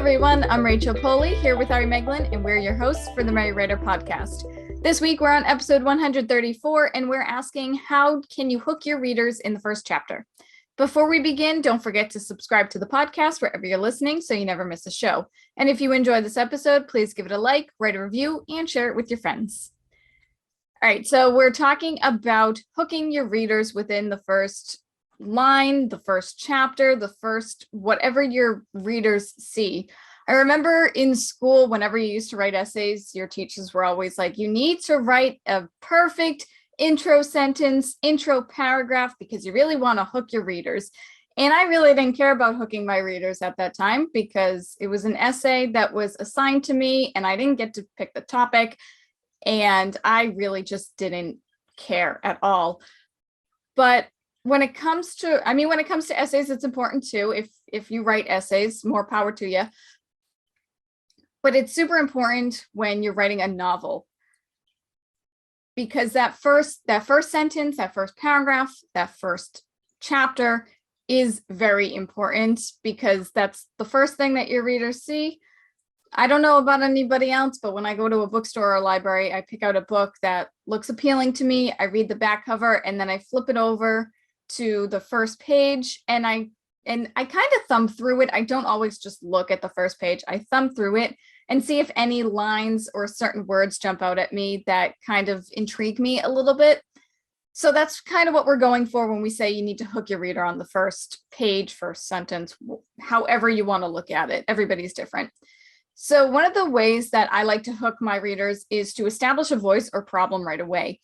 everyone, I'm Rachel Poley here with Ari Meghlen, and we're your hosts for the Merry Writer podcast. This week we're on episode 134, and we're asking, how can you hook your readers in the first chapter? Before we begin, don't forget to subscribe to the podcast wherever you're listening so you never miss a show. And if you enjoy this episode, please give it a like, write a review, and share it with your friends. All right, so we're talking about hooking your readers within the first line, the first chapter, the first whatever your readers see. I remember in school, whenever you used to write essays, your teachers were always like, you need to write a perfect intro sentence, intro paragraph, because you really want to hook your readers. And I really didn't care about hooking my readers at that time because it was an essay that was assigned to me and I didn't get to pick the topic. And I really just didn't care at all. But when it comes to essays, it's important too. If you write essays, more power to you. But it's super important when you're writing a novel, because that first sentence, that first paragraph, that first chapter is very important, because that's the first thing that your readers see. I don't know about anybody else, but when I go to a bookstore or a library, I pick out a book that looks appealing to me. I read the back cover and then I flip it over to the first page and I kind of thumb through it. I don't always just look at the first page. I thumb through it and see if any lines or certain words jump out at me that kind of intrigue me a little bit. So that's kind of what we're going for when we say you need to hook your reader on the first page, first sentence, however you want to look at it. Everybody's different. So one of the ways that I like to hook my readers is to establish a voice or problem right away.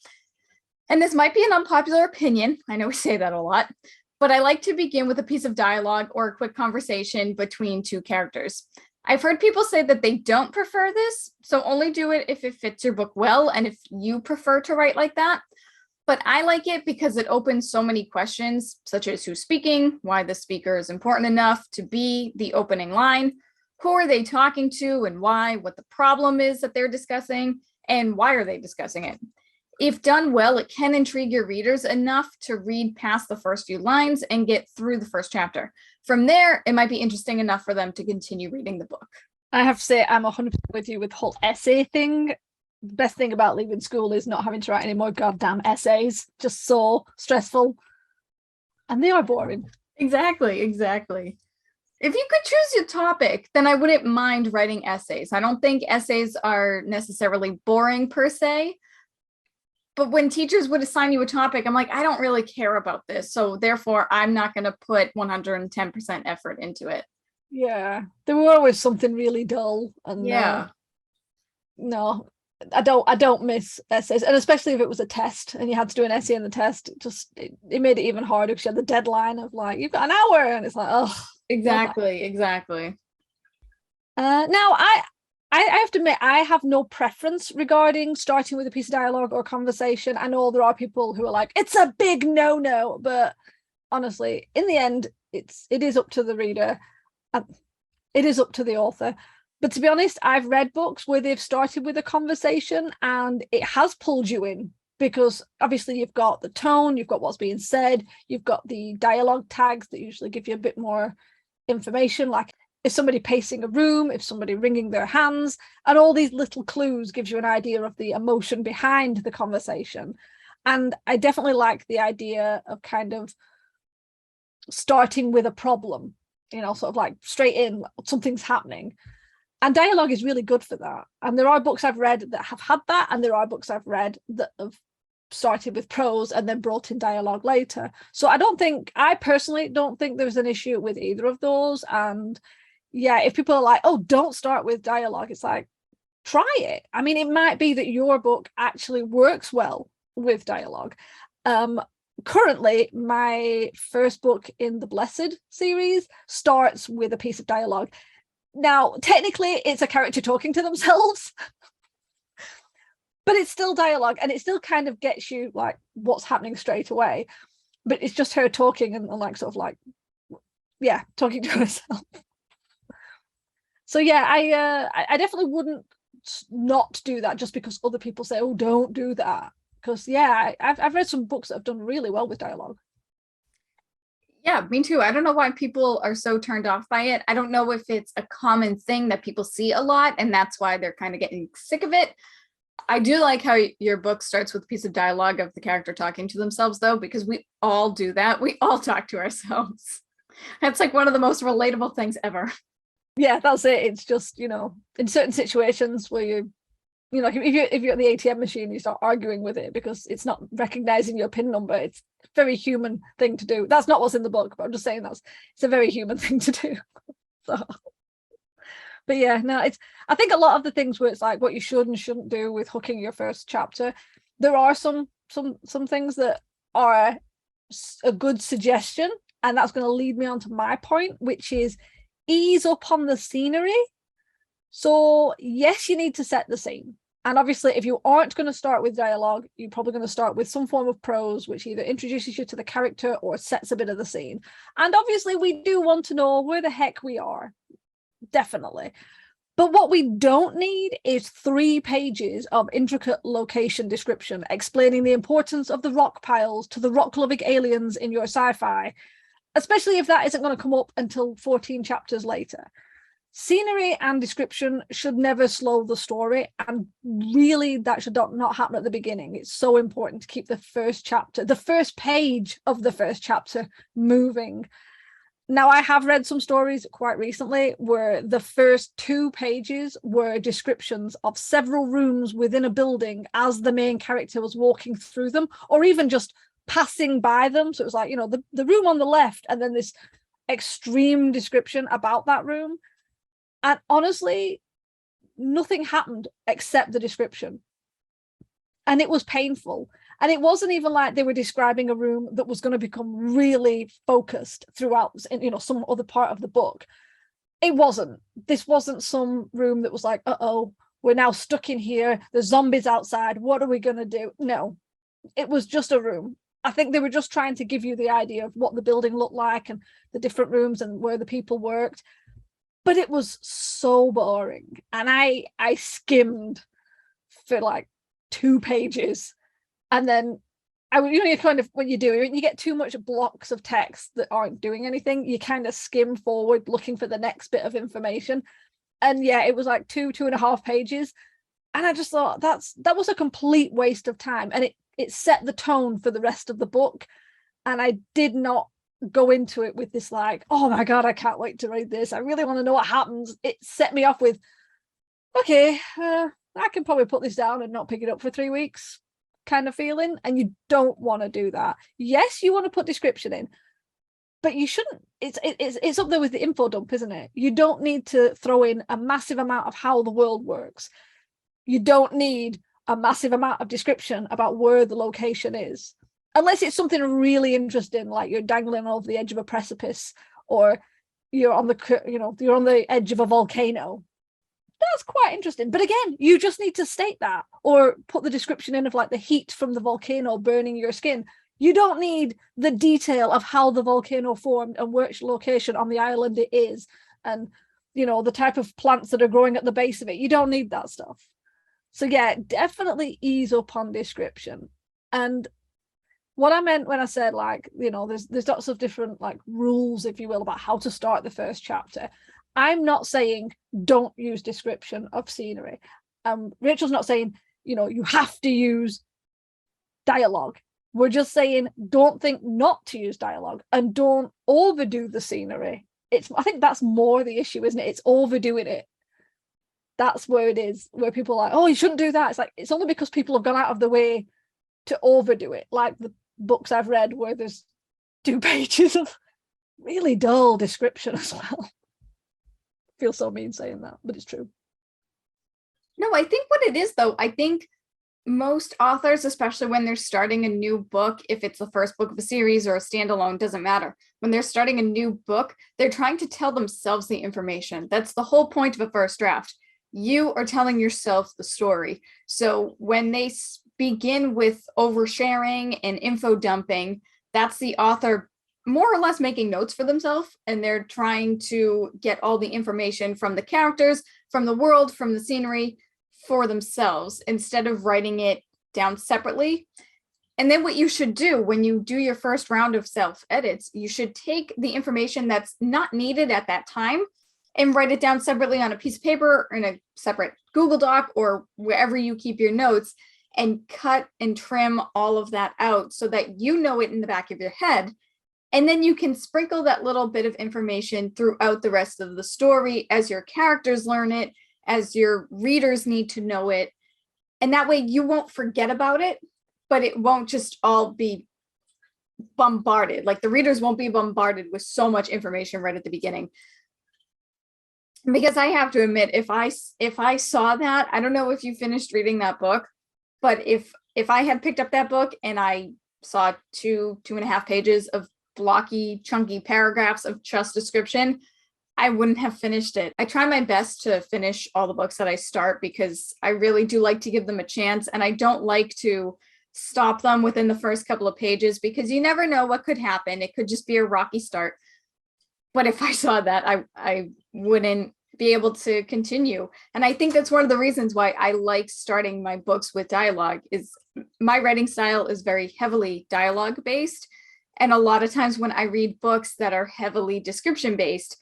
And this might be an unpopular opinion. I know we say that a lot, but I like to begin with a piece of dialogue or a quick conversation between two characters. I've heard people say that they don't prefer this, so only do it if it fits your book well and if you prefer to write like that. But I like it because it opens so many questions, such as who's speaking, why the speaker is important enough to be the opening line, who are they talking to and why, what the problem is that they're discussing, and why are they discussing it. If done well, it can intrigue your readers enough to read past the first few lines and get through the first chapter. From there, it might be interesting enough for them to continue reading the book. I have to say, I'm 100% with you with the whole essay thing. The best thing about leaving school is not having to write any more goddamn essays. Just so stressful. And they are boring. Exactly. If you could choose your topic, then I wouldn't mind writing essays. I don't think essays are necessarily boring per se. But when teachers would assign you a topic, I'm like, I don't really care about this. So therefore, I'm not going to put 110% effort into it. Yeah. There were always something really dull. And yeah. No, I don't miss essays. And especially if it was a test and you had to do an essay in the test, it made it even harder because you had the deadline of like, you've got an hour. And it's like, oh. Exactly. Now, I have to admit, I have no preference regarding starting with a piece of dialogue or conversation. I know there are people who are like, it's a big no-no, but honestly, in the end, it is up to the reader. It is up to the author. But to be honest, I've read books where they've started with a conversation and it has pulled you in, because obviously you've got the tone, you've got what's being said, you've got the dialogue tags that usually give you a bit more information, like if somebody pacing a room, if somebody wringing their hands, and all these little clues gives you an idea of the emotion behind the conversation. And I definitely like the idea of kind of starting with a problem, sort of like straight in, something's happening. And dialogue is really good for that. And there are books I've read that have had that, and there are books I've read that have started with prose and then brought in dialogue later. So I personally don't think there's an issue with either of those. And yeah, if people are like, oh, don't start with dialogue, it's like, try it. I mean, it might be that your book actually works well with dialogue. Currently, my first book in the Blessed series starts with a piece of dialogue. Now, technically, it's a character talking to themselves, but it's still dialogue, and it still kind of gets you like what's happening straight away. But it's just her talking and like sort of like, yeah, talking to herself. So yeah, I definitely wouldn't not do that just because other people say, oh, don't do that. Because yeah, I've read some books that have done really well with dialogue. Yeah, me too. I don't know why people are so turned off by it. I don't know if it's a common thing that people see a lot and that's why they're kind of getting sick of it. I do like how your book starts with a piece of dialogue of the character talking to themselves, though, because we all do that. We all talk to ourselves. That's like one of the most relatable things ever. Yeah, that's it. It's just, in certain situations where like if you're at the ATM machine, you start arguing with it because it's not recognizing your PIN number. It's a very human thing to do. That's not what's in the book, but I'm just saying it's a very human thing to do. So, but yeah, no, I think a lot of the things where it's like what you should and shouldn't do with hooking your first chapter, there are some things that are a good suggestion, and that's going to lead me on to my point, which is ease up on the scenery. So yes, you need to set the scene. And obviously, if you aren't going to start with dialogue, you're probably going to start with some form of prose, which either introduces you to the character or sets a bit of the scene. And obviously, we do want to know where the heck we are. Definitely. But what we don't need is 3 pages of intricate location description explaining the importance of the rock piles to the rock-loving aliens in your sci-fi, especially if that isn't going to come up until 14 chapters later. Scenery and description should never slow the story, and really that should not happen at the beginning. It's so important to keep the first page of the first chapter moving. Now, I have read some stories quite recently where the first 2 pages were descriptions of several rooms within a building as the main character was walking through them, or even just passing by them. So it was like, the room on the left, and then this extreme description about that room. And honestly, nothing happened except the description. And it was painful. And it wasn't even like they were describing a room that was going to become really focused throughout, some other part of the book. It wasn't. This wasn't some room that was like, uh-oh, we're now stuck in here. There's zombies outside. What are we going to do? No, it was just a room. I think they were just trying to give you the idea of what the building looked like and the different rooms and where the people worked. But it was so boring. And I skimmed for like 2 pages. And then you kind of, what you do, when you get too much blocks of text that aren't doing anything, you kind of skim forward looking for the next bit of information. And yeah, it was like 2.5 pages. And I just thought that was a complete waste of time. And it set the tone for the rest of the book. And I did not go into it with this like, oh my God, I can't wait to read this. I really want to know what happens. It set me off with, okay, I can probably put this down and not pick it up for 3 weeks kind of feeling. And you don't want to do that. Yes, you want to put description in, but you shouldn't. It's up there with the info dump, isn't it? You don't need to throw in a massive amount of how the world works. You don't need a massive amount of description about where the location is. Unless it's something really interesting, like you're dangling off the edge of a precipice, or you're on the edge of a volcano. That's quite interesting. But again, you just need to state that, or put the description in of like the heat from the volcano burning your skin. You don't need the detail of how the volcano formed and which location on the island it is, and the type of plants that are growing at the base of it. You don't need that stuff. So yeah, definitely ease up on description. And what I meant when I said like, there's lots of different like rules, if you will, about how to start the first chapter. I'm not saying don't use description of scenery. Rachel's not saying, you have to use dialogue. We're just saying don't think not to use dialogue, and don't overdo the scenery. I think that's more the issue, isn't it? It's overdoing it. That's where it is, where people are like, oh, you shouldn't do that. It's like, it's only because people have gone out of the way to overdo it. Like the books I've read where there's 2 pages of really dull description as well. I feel so mean saying that, but it's true. No, I think what it is though, I think most authors, especially when they're starting a new book, if it's the first book of a series or a standalone, doesn't matter. When they're starting a new book, they're trying to tell themselves the information. That's the whole point of a first draft. You are telling yourself the story. So when they begin with oversharing and info dumping, that's the author more or less making notes for themselves, and they're trying to get all the information from the characters, from the world, from the scenery for themselves, instead of writing it down separately. And then what you should do when you do your first round of self edits, you should take the information that's not needed at that time and write it down separately on a piece of paper or in a separate Google Doc or wherever you keep your notes, and cut and trim all of that out so that you know it in the back of your head. And then you can sprinkle that little bit of information throughout the rest of the story as your characters learn it, as your readers need to know it. And that way you won't forget about it, but it won't just all be bombarded. Like the readers won't be bombarded with so much information right at the beginning. Because I have to admit, if I saw that, I don't know if you finished reading that book, but if I had picked up that book and I saw 2.5 pages of blocky, chunky paragraphs of just description, I wouldn't have finished it. I try my best to finish all the books that I start because I really do like to give them a chance, and I don't like to stop them within the first couple of pages because you never know what could happen. It could just be a rocky start. But if I saw that, I wouldn't be able to continue. And I think that's one of the reasons why I like starting my books with dialogue. Is my writing style is very heavily dialogue based. And a lot of times when I read books that are heavily description based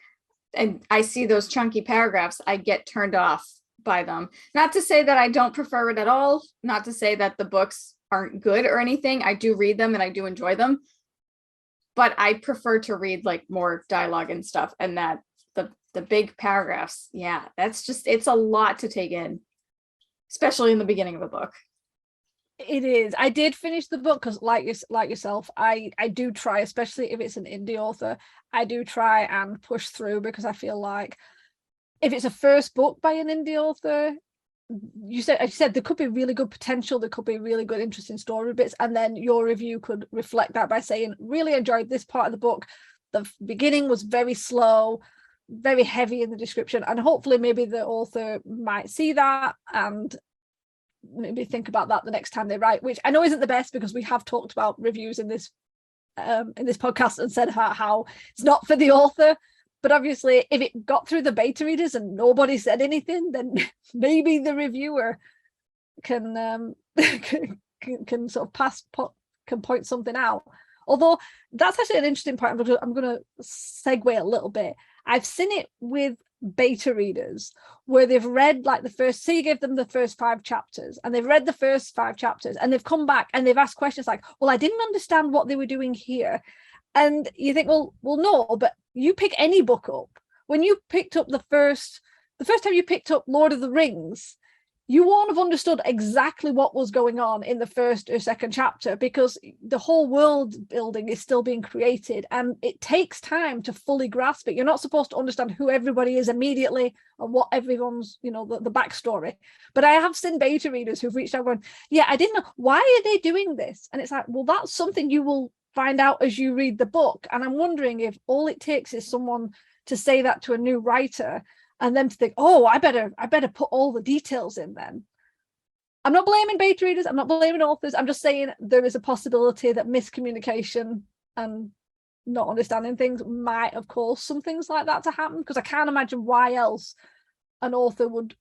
and I see those chunky paragraphs, I get turned off by them. Not to say that I don't prefer it at all, not to say that the books aren't good or anything. I do read them and I do enjoy them, but I prefer to read like more dialogue and stuff. And that the big paragraphs, yeah, that's just, it's a lot to take in, especially in the beginning of a book. It is. I did finish the book because like yourself, I do try, especially if it's an indie author, I do try and push through, because I feel like if it's a first book by an indie author, you said there could be really good potential, there could be really good interesting story bits, and then your review could reflect that by saying, really enjoyed this part of the book, the beginning was very slow, very heavy in the description, and hopefully maybe the author might see that and maybe think about that the next time they write, which I know isn't the best, because we have talked about reviews in this podcast and said how it's not for the author. But obviously if it got through the beta readers and nobody said anything, then maybe the reviewer can can sort of can point something out. Although that's actually an interesting part. I'm going to segue a little bit. I've seen it with beta readers where they've read like the first, say you give them the first 5 chapters and they've read the first 5 chapters and they've come back and they've asked questions like, well, I didn't understand what they were doing here. And you think, well, no, but you pick any book up. When you picked up the first time you picked up Lord of the Rings, you won't have understood exactly what was going on in the first or second chapter, because the whole world building is still being created and it takes time to fully grasp it. You're not supposed to understand who everybody is immediately and what everyone's, the backstory. But I have seen beta readers who've reached out going, yeah, I didn't know, why are they doing this? And it's like, well, that's something you will find out as you read the book. And I'm wondering if all it takes is someone to say that to a new writer and then to think, oh, I better put all the details in then. I'm not blaming beta readers, I'm not blaming authors, I'm just saying there is a possibility that miscommunication and not understanding things might have caused some things like that to happen, because I can't imagine why else an author would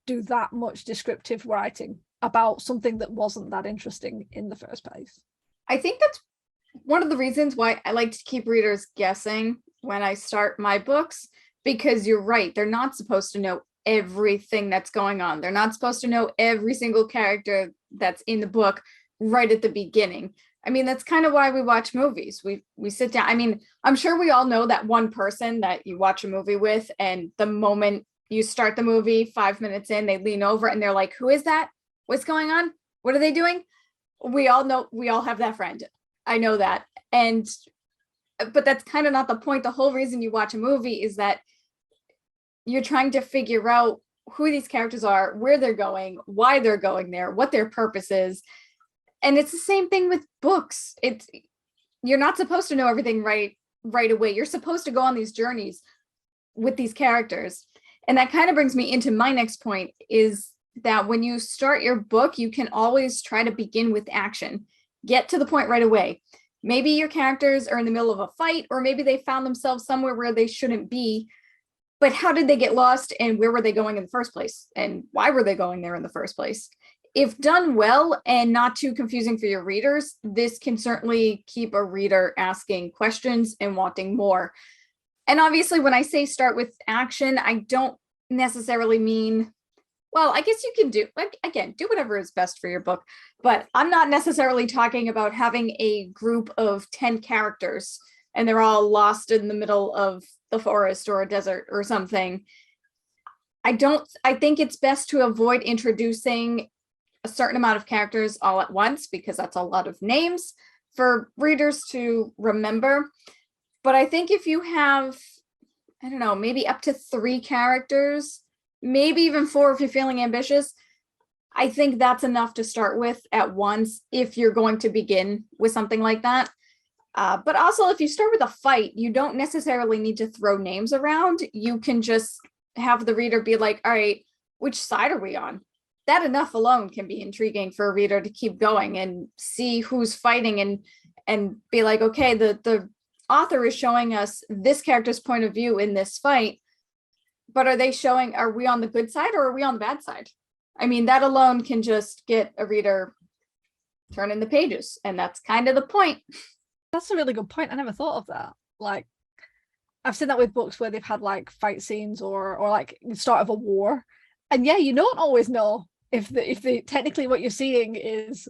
do that much descriptive writing about something that wasn't that interesting in the first place. I think that's one of the reasons why I like to keep readers guessing when I start my books, because you're right, they're not supposed to know everything that's going on. They're not supposed to know every single character that's in the book right at the beginning. I mean, that's kind of why we watch movies. We sit down. I mean, I'm sure we all know that one person that you watch a movie with, and the moment you start the movie, 5 minutes in, they lean over and they're like, who is that? What's going on? What are they doing? We all know, we all have that friend. I know that. But that's kind of not the point. The whole reason you watch a movie is that you're trying to figure out who these characters are, where they're going, why they're going there, what their purpose is. And it's the same thing with books. You're not supposed to know everything right away. You're supposed to go on these journeys with these characters. And that kind of brings me into my next point, is that when you start your book, you can always try to begin with action. Get to the point right away. Maybe your characters are in the middle of a fight, or maybe they found themselves somewhere where they shouldn't be. But how did they get lost, and where were they going in the first place? And why were they going there in the first place? if done well and not too confusing for your readers, this can certainly keep a reader asking questions and wanting more. And obviously, when I say start with action, I don't necessarily mean, well, I guess you can do, like, again, do whatever is best for your book, but I'm not necessarily talking about having a group of 10 characters and they're all lost in the middle of the forest or a desert or something. I think it's best to avoid introducing a certain amount of characters all at once, because that's a lot of names for readers to remember. But I think if you have, I don't know, maybe up to 3 characters, maybe even 4 if you're feeling ambitious, I think that's enough to start with at once if you're going to begin with something like that. But also, if you start with a fight, you don't necessarily need to throw names around. You can just have the reader be like, all right, which side are we on? That enough alone can be intriguing for a reader to keep going and see who's fighting and be like, okay, the author is showing us this character's point of view in this fight, but are we on the good side or are we on the bad side? I mean, that alone can just get a reader turning the pages, and that's kind of the point. That's a really good point. I never thought of that. Like, I've seen that with books where they've had like fight scenes or like the start of a war, and yeah, you don't always know if the technically what you're seeing is,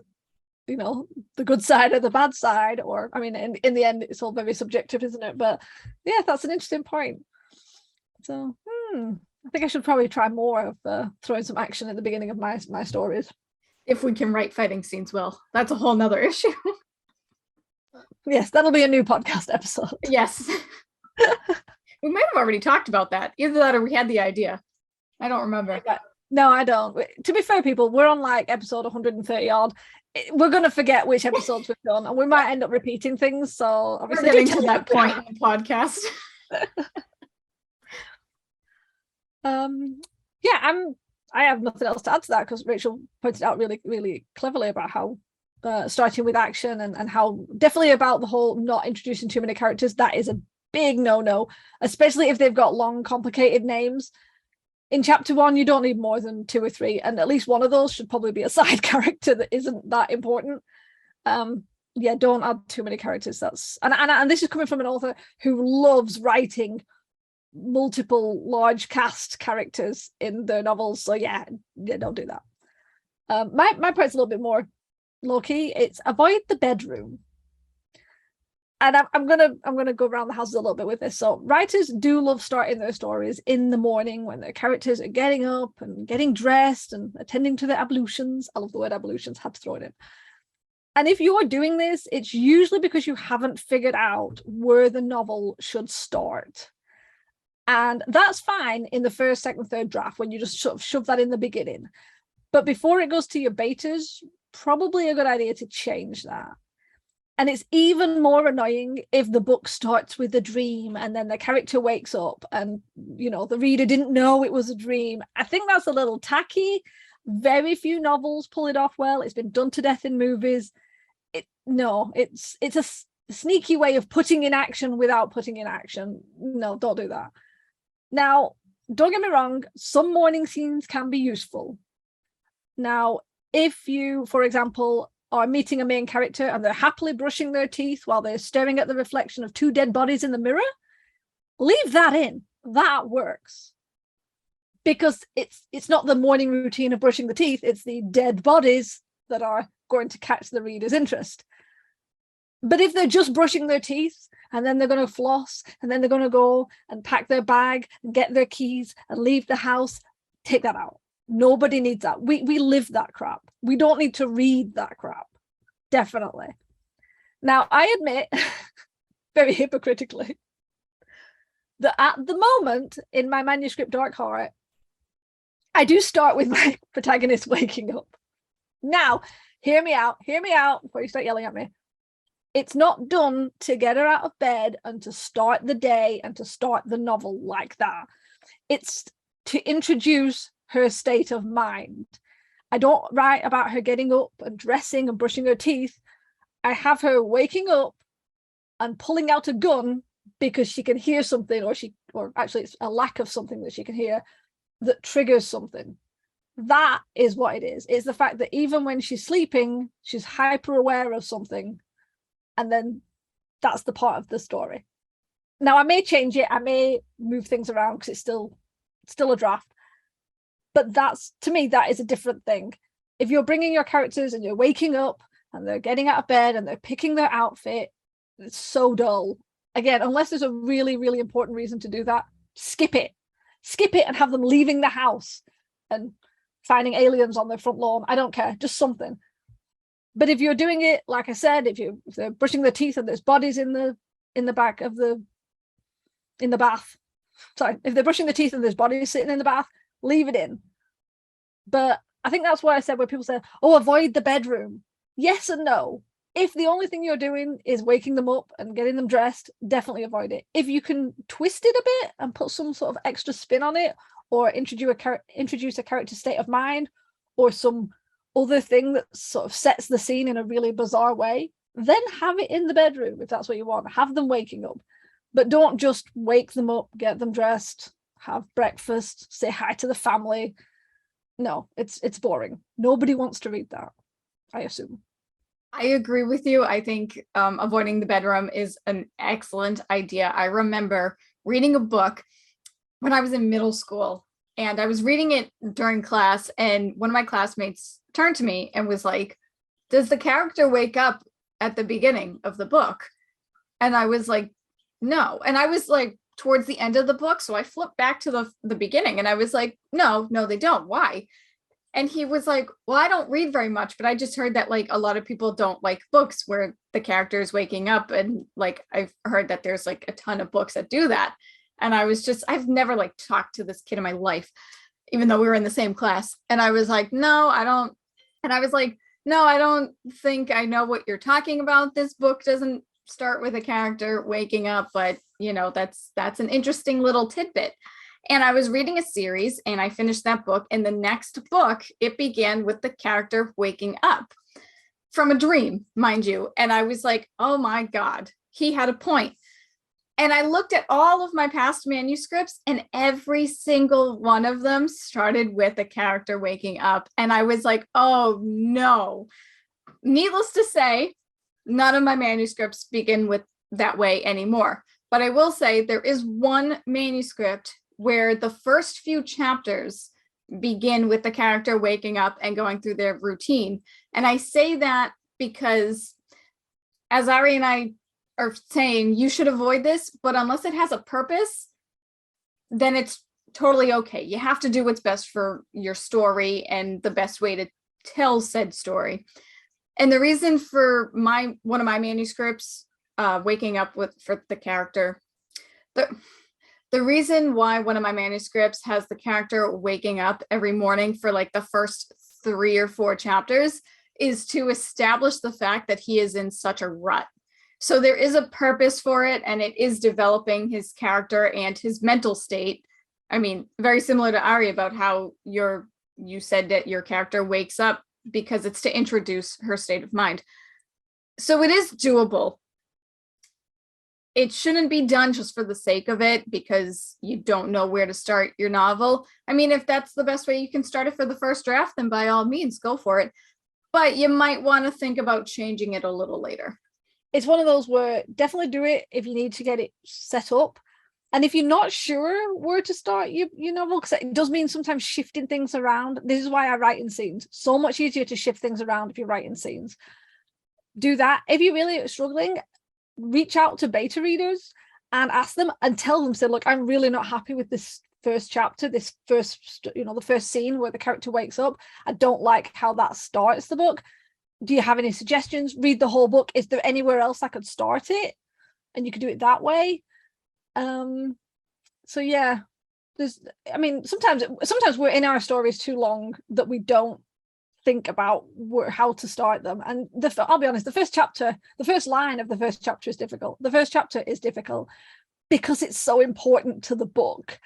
you know, the good side or the bad side, or I mean, in the end, it's all very subjective, isn't it? But yeah, that's an interesting point. So I think I should probably try more of throwing some action at the beginning of my stories. If we can write fighting scenes well, that's a whole nother issue. Yes, that'll be a new podcast episode. Yes. We might have already talked about that. Either that or we had the idea. I don't remember. No, I don't. To be fair, people, we're on like episode 130 odd. We're going to forget which episodes we've done, and we might end up repeating things. So obviously, we're getting to that point in the podcast. I have nothing else to add to that, because Rachel pointed out really, really cleverly about how starting with action and how definitely about the whole not introducing too many characters. That is a big no, especially if they've got long, complicated names. In chapter 1, you don't need more than 2 or 3, and at least one of those should probably be a side character that isn't that important. Yeah, don't add too many characters. That's and this is coming from an author who loves writing multiple large cast characters in their novels. So yeah, don't do that. My part's a little bit more low-key. It's avoid the bedroom. And I'm gonna go around the houses a little bit with this. So writers do love starting their stories in the morning when their characters are getting up and getting dressed and attending to their ablutions. I love the word ablutions, had to throw it in. And if you're doing this, it's usually because you haven't figured out where the novel should start. And that's fine in the first, second, third draft when you just sort of shove that in the beginning. But before it goes to your betas, probably a good idea to change that. And it's even more annoying if the book starts with a dream and then the character wakes up and, you know, the reader didn't know it was a dream. I think that's a little tacky. Very few novels pull it off well. It's been done to death in movies. It's a sneaky way of putting in action without putting in action. No, don't do that. Now, don't get me wrong, some morning scenes can be useful. Now, if you, for example, are meeting a main character and they're happily brushing their teeth while they're staring at the reflection of 2 dead bodies in the mirror, leave that in. That works. Because it's not the morning routine of brushing the teeth, it's the dead bodies that are going to catch the reader's interest. But if they're just brushing their teeth and then they're going to floss and then they're going to go and pack their bag and get their keys and leave the house, take that out. Nobody needs that. We live that crap. We don't need to read that crap. Definitely. Now, I admit, very hypocritically, that at the moment in my manuscript Dark Heart, I do start with my protagonist waking up. Now, hear me out before you start yelling at me. It's not done to get her out of bed and to start the day and to start the novel like that. It's to introduce her state of mind. I don't write about her getting up and dressing and brushing her teeth. I have her waking up and pulling out a gun because she can hear something, or actually it's a lack of something that she can hear that triggers something. That is what it is. It's the fact that even when she's sleeping, she's hyper aware of something, and then that's the part of the story. Now, I may change it, I may move things around because it's still a draft, but that's, to me, that is a different thing. If you're bringing your characters and you're waking up and they're getting out of bed and they're picking their outfit, it's so dull. Again, unless there's a really, really important reason to do that, skip it and have them leaving the house and finding aliens on their front lawn. I don't care, just something. But if you're doing it, like I said, if they're brushing their teeth and there's bodies in the back of in the bath, sorry, if they're brushing their teeth and there's bodies sitting in the bath, leave it in. But I think that's why I said, where people say, oh, avoid the bedroom. Yes and no. If the only thing you're doing is waking them up and getting them dressed, definitely avoid it. If you can twist it a bit and put some sort of extra spin on it, or introduce a character's state of mind, or some other thing that sort of sets the scene in a really bizarre way, then have it in the bedroom if that's what you want. Have them waking up. But don't just wake them up, get them dressed, have breakfast, say hi to the family. No, it's boring. Nobody wants to read that, I assume. I agree with you. I think avoiding the bedroom is an excellent idea. I remember reading a book when I was in middle school, and I was reading it during class, and one of my classmates turned to me and was like, does the character wake up at the beginning of the book? And I was like, no. And I was like towards the end of the book, so I flipped back to the beginning, and I was like, no, they don't. Why? And he was like, well, I don't read very much, but I just heard that like a lot of people don't like books where the character is waking up. And like, I've heard that there's like a ton of books that do that. And I've never like talked to this kid in my life, even though we were in the same class. And I was like, no, I don't. And I was like, no, I don't think I know what you're talking about. This book doesn't start with a character waking up, but you know, that's an interesting little tidbit. And I was reading a series and I finished that book. And the next book, it began with the character waking up from a dream, mind you. And I was like, oh my God, he had a point. And I looked at all of my past manuscripts, and every single one of them started with a character waking up. And I was like, oh no. Needless to say, none of my manuscripts begin with that way anymore. But I will say there is one manuscript where the first few chapters begin with the character waking up and going through their routine. And I say that because, as Ari and I are saying, you should avoid this, but unless it has a purpose, then it's totally okay. You have to do what's best for your story and the best way to tell said story. And the reason for one of my manuscripts waking up for the character, the reason why one of my manuscripts has the character waking up every morning for like the first 3 or 4 chapters is to establish the fact that he is in such a rut. So there is a purpose for it, and it is developing his character and his mental state. I mean, very similar to Ari about how you said that your character wakes up because it's to introduce her state of mind. So it is doable. It shouldn't be done just for the sake of it because you don't know where to start your novel. I mean, if that's the best way you can start it for the first draft, then by all means, go for it. But you might want to think about changing it a little later. It's one of those where definitely do it if you need to get it set up. And if you're not sure where to start your novel, because it does mean sometimes shifting things around. This is why I write in scenes. So much easier to shift things around if you write in scenes. Do that. If you're really struggling, reach out to beta readers and ask them and tell them, say, look, I'm really not happy with this first chapter, the first scene where the character wakes up. I don't like how that starts the book. Do you have any suggestions? Read the whole book. Is there anywhere else I could start it? And you could do it that way. So yeah, sometimes we're in our stories too long that we don't think about how to start them. And I'll be honest, the first line of the first chapter is difficult. The first chapter is difficult because it's so important to the book.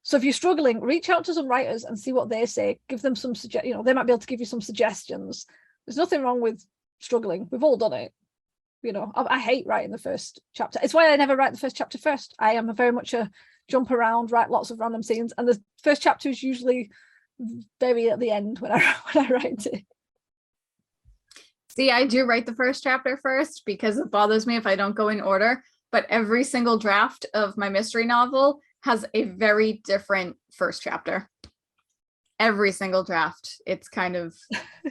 So if you're struggling, reach out to some writers and see what they say. Give them some they might be able to give you some suggestions. There's nothing wrong with struggling. We've all done it. I hate writing the first chapter. It's why I never write the first chapter first. I am very much a jump around, write lots of random scenes, and the first chapter is usually very at the end when I write it. See, I do write the first chapter first because it bothers me if I don't go in order, but every single draft of my mystery novel has a very different first chapter. Every single draft. It's kind of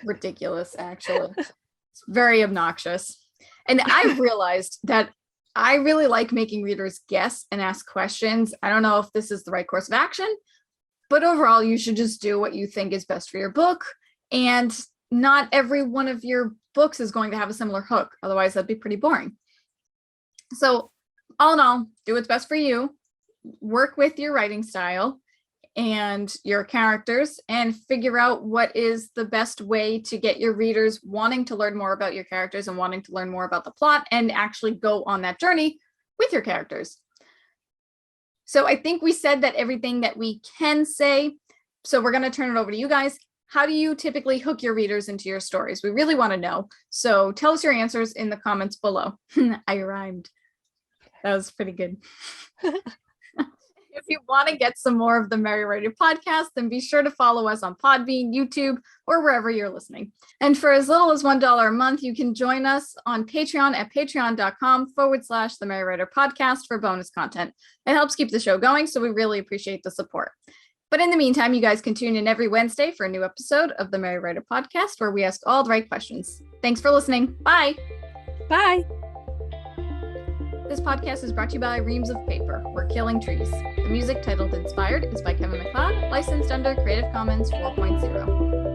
ridiculous, actually. It's very obnoxious. And I realized that I really like making readers guess and ask questions. I don't know if this is the right course of action, but overall, you should just do what you think is best for your book. And not every one of your books is going to have a similar hook. Otherwise, that'd be pretty boring. So all in all, do what's best for you. Work with your writing style and your characters and figure out what is the best way to get your readers wanting to learn more about your characters and wanting to learn more about the plot and actually go on that journey with your characters. So I think we said that everything that we can say. So we're going to turn it over to you guys. How do you typically hook your readers into your stories? We really want to know. So tell us your answers in the comments below. I rhymed. That was pretty good. If you want to get some more of the Merry Writer podcast, then be sure to follow us on Podbean, YouTube, or wherever you're listening. And for as little as $1 a month, you can join us on Patreon at patreon.com/the Merry Writer podcast for bonus content. It helps keep the show going, so we really appreciate the support. But in the meantime, you guys can tune in every Wednesday for a new episode of the Merry Writer podcast, where we ask all the right questions. Thanks for listening. Bye. Bye. This podcast is brought to you by Reams of Paper. We're killing trees. The music titled Inspired is by Kevin MacLeod, licensed under Creative Commons 4.0.